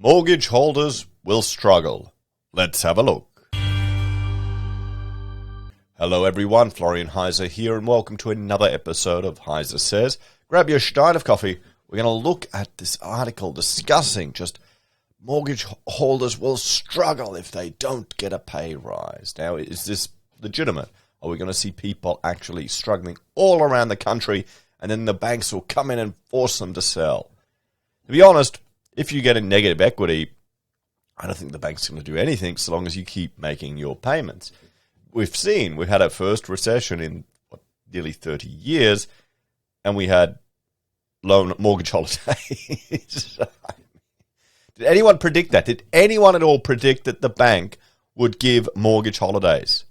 Mortgage holders will struggle. Let's have a look. Hello everyone, Florian.Heise here, and welcome to another episode of HeiseSays. Grab your stein of coffee. We're going to look at this article discussing just mortgage holders will struggle if they don't get a pay rise. Now, is this legitimate? Are we going to see people actually struggling all around the country, and then the banks will come in and force them to sell? To be honest, if you get a negative equity, I don't think the bank's going to do anything so long as you keep making your payments. We've had our first recession in nearly 30 years, and we had loan mortgage holidays. Did anyone predict that? Did anyone at all predict that the bank would give mortgage holidays?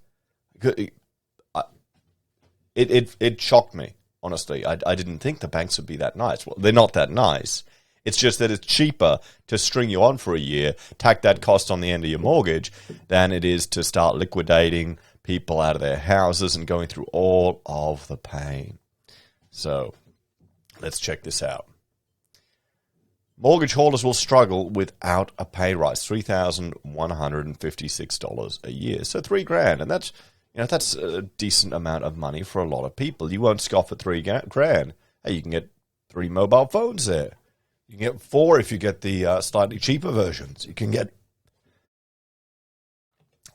It shocked me, honestly. I didn't think the banks would be that nice. Well, they're not that nice. It's just that it's cheaper to string you on for a year, tack that cost on the end of your mortgage, than it is to start liquidating people out of their houses and going through all of the pain. So, let's check this out. Mortgage holders will struggle without a pay rise, $3,156 a year. So $3,000, and that's a decent amount of money for a lot of people. You won't scoff at $3,000. Hey, you can get 3 mobile phones there. You can get 4 if you get the slightly cheaper versions. You can get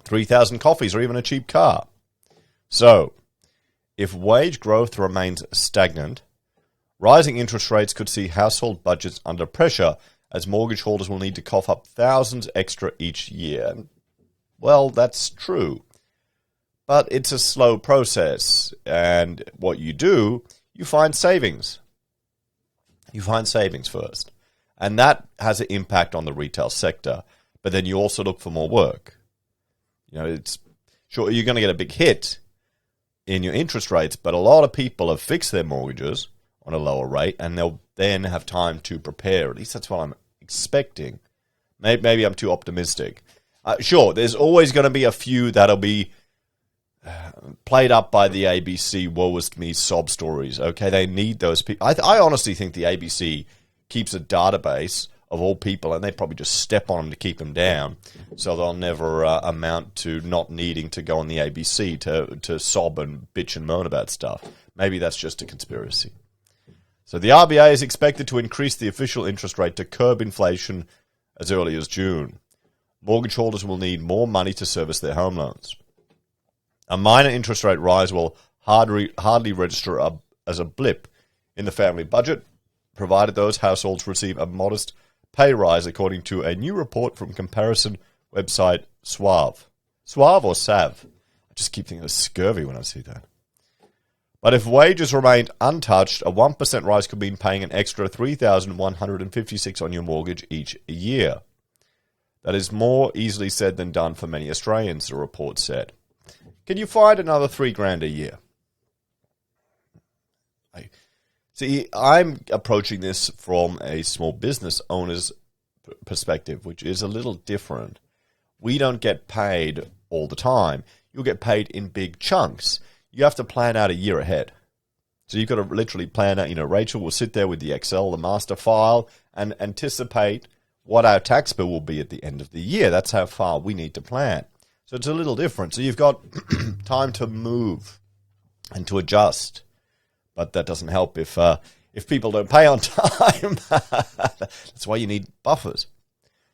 3,000 coffees or even a cheap car. So, if wage growth remains stagnant, rising interest rates could see household budgets under pressure as mortgage holders will need to cough up thousands extra each year. Well, that's true. But it's a slow process. And what you do, you find savings. You find savings first. And that has an impact on the retail sector. But then you also look for more work. It's sure you're going to get a big hit in your interest rates, but a lot of people have fixed their mortgages on a lower rate, and they'll then have time to prepare. At least that's what I'm expecting. Maybe I'm too optimistic. Sure, there's always going to be a few that'll be played up by the ABC woe is me sob stories. Okay, they need those people. I honestly think the ABC keeps a database of all people, and they probably just step on them to keep them down, so they'll never amount to not needing to go on the ABC to sob and bitch and moan about stuff. Maybe that's just a conspiracy. So the RBA is expected to increase the official interest rate to curb inflation as early as June. Mortgage holders will need more money to service their home loans. A minor interest rate rise will hardly register as a blip in the family budget, provided those households receive a modest pay rise, according to a new report from comparison website Suave. Suave or Sav? I just keep thinking of scurvy when I see that. But if wages remained untouched, a 1% rise could mean paying an extra $3,156 on your mortgage each year. That is more easily said than done for many Australians, the report said. Can you find another $3,000 a year? See, I'm approaching this from a small business owner's perspective, which is a little different. We don't get paid all the time. You'll get paid in big chunks. You have to plan out a year ahead. So you've got to literally plan out, Rachel will sit there with the Excel, the master file, and anticipate what our tax bill will be at the end of the year. That's how far we need to plan. So it's a little different. So you've got time to move and to adjust. But that doesn't help if people don't pay on time. That's why you need buffers.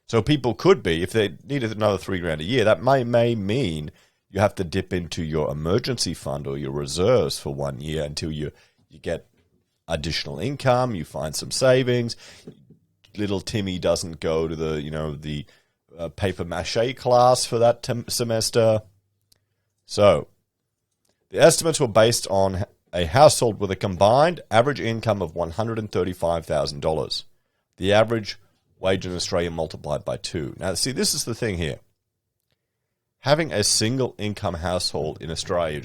So people could be, if they needed another $3,000 a year, that may mean you have to dip into your emergency fund or your reserves for 1 year until you get additional income, you find some savings. Little Timmy doesn't go to the paper mache class for that semester. So the estimates were based on a household with a combined average income of $135,000. The average wage in Australia multiplied by 2. Now, see, this is the thing here. Having a single income household in Australia,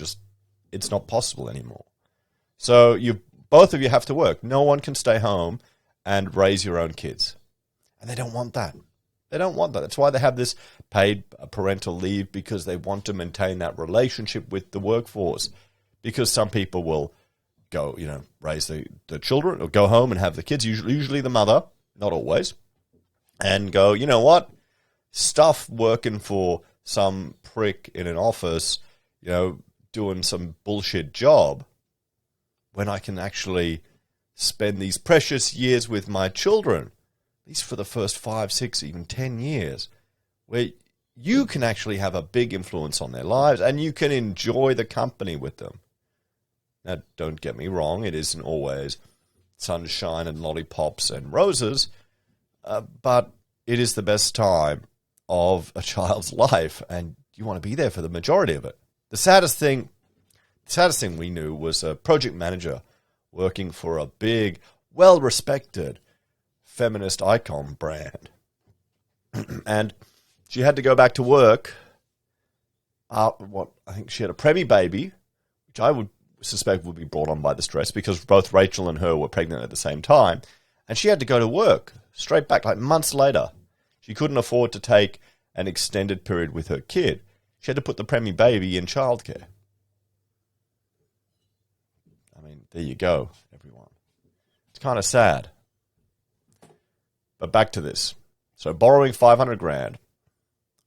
it's not possible anymore. So both of you have to work. No one can stay home and raise your own kids. And they don't want that. They don't want that. That's why they have this paid parental leave, because they want to maintain that relationship with the workforce. Because some people will go, raise the children or go home and have the kids, usually the mother, not always. and go, you know what? Stuff working for some prick in an office, doing some bullshit job, when I can actually spend these precious years with my children, at least for the first 5, 6, even 10 years, where you can actually have a big influence on their lives and you can enjoy the company with them. Now, don't get me wrong, it isn't always sunshine and lollipops and roses, but it is the best time of a child's life, and you want to be there for the majority of it. The saddest thing we knew was a project manager working for a big, well-respected feminist icon brand. And she had to go back to work. I think she had a preemie baby, which I would suspect would be brought on by the stress because both Rachel and her were pregnant at the same time. And she had to go to work straight back, like months later. She couldn't afford to take an extended period with her kid. She had to put the preemie baby in childcare. I mean, there you go, everyone. It's kind of sad. But back to this. So borrowing $500,000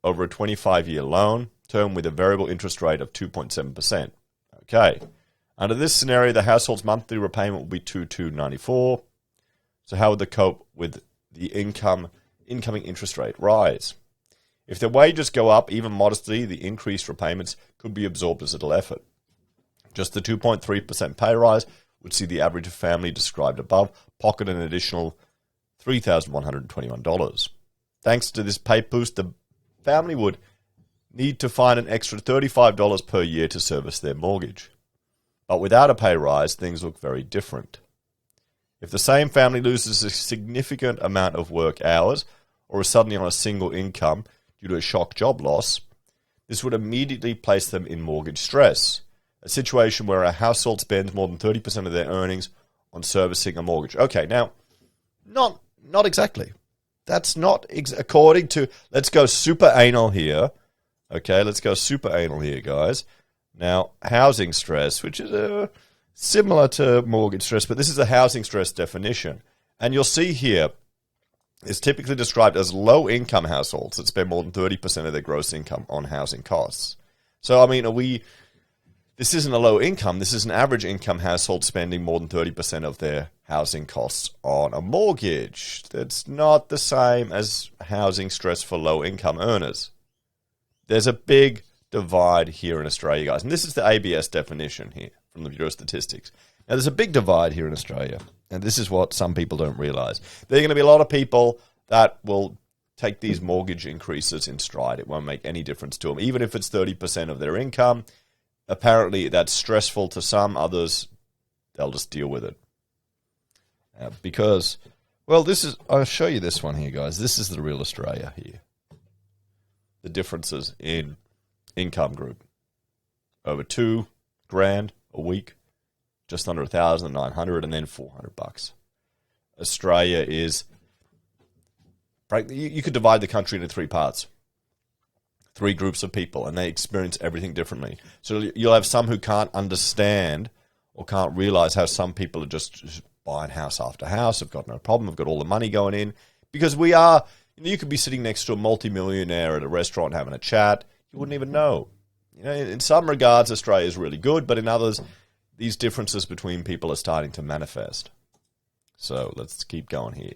over a 25-year loan term with a variable interest rate of 2.7%. Okay. Under this scenario, the household's monthly repayment will be $2,294. So how would they cope with the incoming interest rate rise? If their wages go up, even modestly, the increased repayments could be absorbed as a little effort. Just the 2.3% pay rise would see the average family described above pocket an additional $3,121. Thanks to this pay boost, the family would need to find an extra $35 per year to service their mortgage. But without a pay rise, things look very different. If the same family loses a significant amount of work hours or is suddenly on a single income due to a shock job loss, this would immediately place them in mortgage stress, a situation where a household spends more than 30% of their earnings on servicing a mortgage. Okay, now, not exactly. That's not according to, let's go super anal here. Okay, let's go super anal here, guys. Now, housing stress, which is similar to mortgage stress, but this is a housing stress definition. And you'll see here, it's typically described as low-income households that spend more than 30% of their gross income on housing costs. So, I mean, this isn't a low income, this is an average income household spending more than 30% of their housing costs on a mortgage. That's not the same as housing stress for low-income earners. There's a big divide here in Australia, guys. And this is the ABS definition here from the Bureau of Statistics. Now, there's a big divide here in Australia, and this is what some people don't realize. There are going to be a lot of people that will take these mortgage increases in stride. It won't make any difference to them, even if it's 30% of their income. Apparently, that's stressful to some. Others, they'll just deal with it. Because, well, I'll show you this one here, guys. This is the real Australia here. The differences in income group. Over $2,000 a week, just under $1,900, and then $400. Australia is, you could divide the country into 3 parts. 3 groups of people, and they experience everything differently. So you'll have some who can't understand or can't realize how some people are just buying house after house, have got no problem, have got all the money going in. Because you could be sitting next to a multimillionaire at a restaurant having a chat, you wouldn't even know. In some regards, Australia is really good, but in others, these differences between people are starting to manifest. So let's keep going here.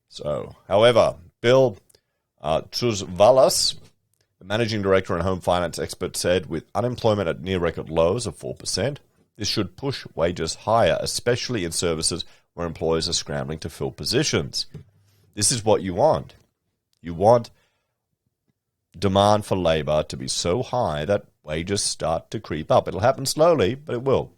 So, however, Bill Truzvalas, the managing director and home finance expert, said with unemployment at near record lows of 4%, this should push wages higher, especially in services where employers are scrambling to fill positions. This is what you want. You want demand for labor to be so high that wages start to creep up. It'll happen slowly, but it will.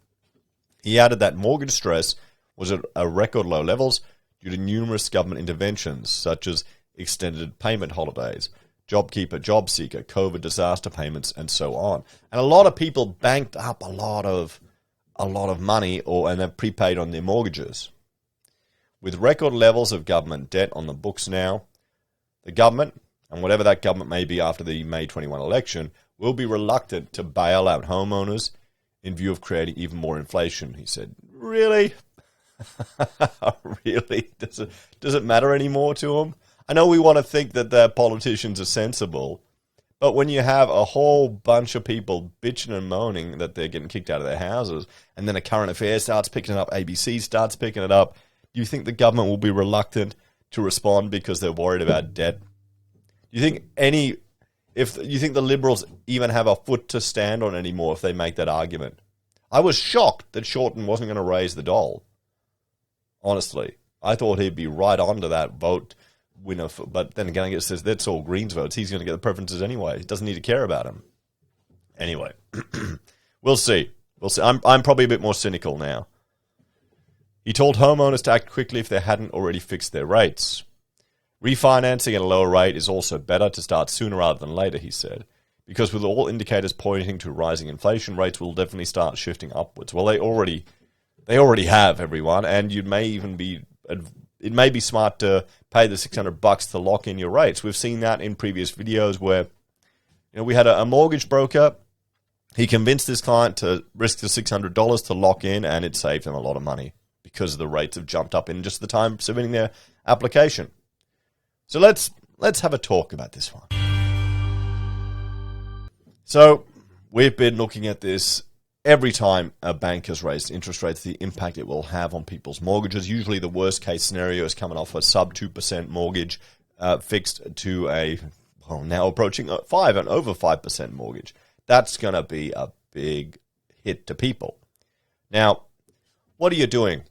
He added that mortgage stress was at record low levels due to numerous government interventions, such as extended payment holidays, JobKeeper, JobSeeker, COVID disaster payments, and so on. And a lot of people banked up a lot of money and have prepaid on their mortgages. With record levels of government debt on the books now, the government, and whatever that government may be after the May 21 election, will be reluctant to bail out homeowners in view of creating even more inflation, he said. Really? Really? Does it matter anymore to them? I know we want to think that their politicians are sensible, but when you have a whole bunch of people bitching and moaning that they're getting kicked out of their houses, and then a current affairs starts picking it up, ABC starts picking it up, do you think the government will be reluctant to respond because they're worried about debt? Do you think if you think the Liberals even have a foot to stand on anymore if they make that argument? I was shocked that Shorten wasn't going to raise the dole. Honestly, I thought he'd be right onto that vote winner. But then again, I guess that's all Greens votes. He's going to get the preferences anyway. He doesn't need to care about him. Anyway, we'll see. We'll see. I'm probably a bit more cynical now. He told homeowners to act quickly if they hadn't already fixed their rates. Refinancing at a lower rate is also better to start sooner rather than later, he said, because with all indicators pointing to rising inflation, rates will definitely start shifting upwards. Well, they already have, everyone, and it may be smart to pay the $600 to lock in your rates. We've seen that in previous videos where we had a mortgage broker. He convinced his client to risk the $600 to lock in, and it saved him a lot of money because the rates have jumped up in just the time submitting their application. So let's have a talk about this one. So we've been looking at this every time a bank has raised interest rates, the impact it will have on people's mortgages. Usually the worst case scenario is coming off a sub 2% mortgage fixed to now approaching 5 and over 5% mortgage. That's going to be a big hit to people. Now, what are you doing?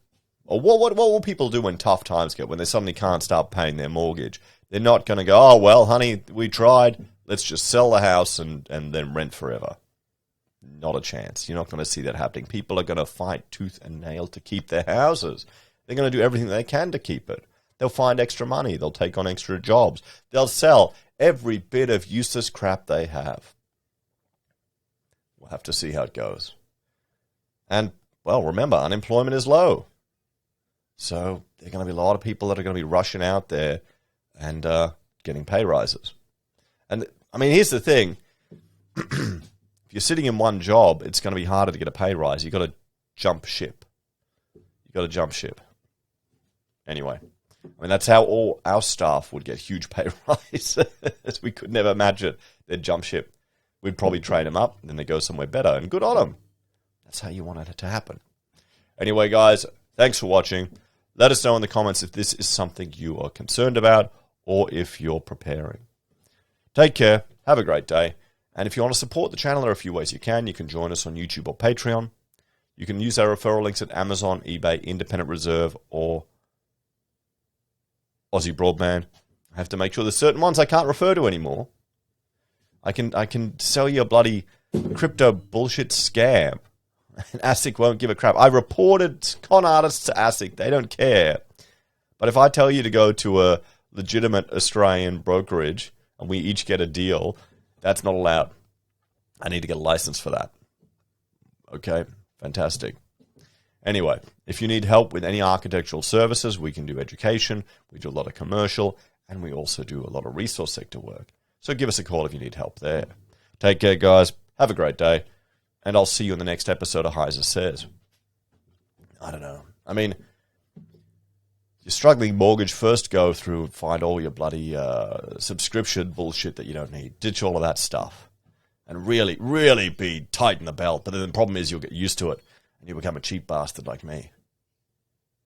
Or what will people do when tough times get, when they suddenly can't start paying their mortgage? They're not going to go, oh, well, honey, we tried. Let's just sell the house and then rent forever. Not a chance. You're not going to see that happening. People are going to fight tooth and nail to keep their houses. They're going to do everything they can to keep it. They'll find extra money. They'll take on extra jobs. They'll sell every bit of useless crap they have. We'll have to see how it goes. And, well, remember, unemployment is low. So there are going to be a lot of people that are going to be rushing out there and getting pay rises. And, I mean, here's the thing. If you're sitting in one job, it's going to be harder to get a pay rise. You've got to jump ship. Anyway, I mean, that's how all our staff would get huge pay rises. We could never imagine they'd jump ship. We'd probably train them up, and then they go somewhere better, and good on them. That's how you want it to happen. Anyway, guys, thanks for watching. Let us know in the comments if this is something you are concerned about or if you're preparing. Take care. Have a great day. And if you want to support the channel, there are a few ways you can. You can join us on YouTube or Patreon. You can use our referral links at Amazon, eBay, Independent Reserve, or AussieBroadband. I have to make sure there's certain ones I can't refer to anymore. I can sell you a bloody crypto bullshit scam. And ASIC won't give a crap. I reported con artists to ASIC. They don't care. But if I tell you to go to a legitimate Australian brokerage and we each get a deal, that's not allowed. I need to get a license for that. Okay, fantastic. Anyway, if you need help with any architectural services, we can do education, we do a lot of commercial, and we also do a lot of resource sector work. So give us a call if you need help there. Take care, guys. Have a great day. And I'll see you in the next episode of HeiseSays. I don't know. I mean, you're struggling mortgage, first go through and find all your bloody subscription bullshit that you don't need. Ditch all of that stuff. And really, really be tight in the belt. But then the problem is you'll get used to it and you'll become a cheap bastard like me.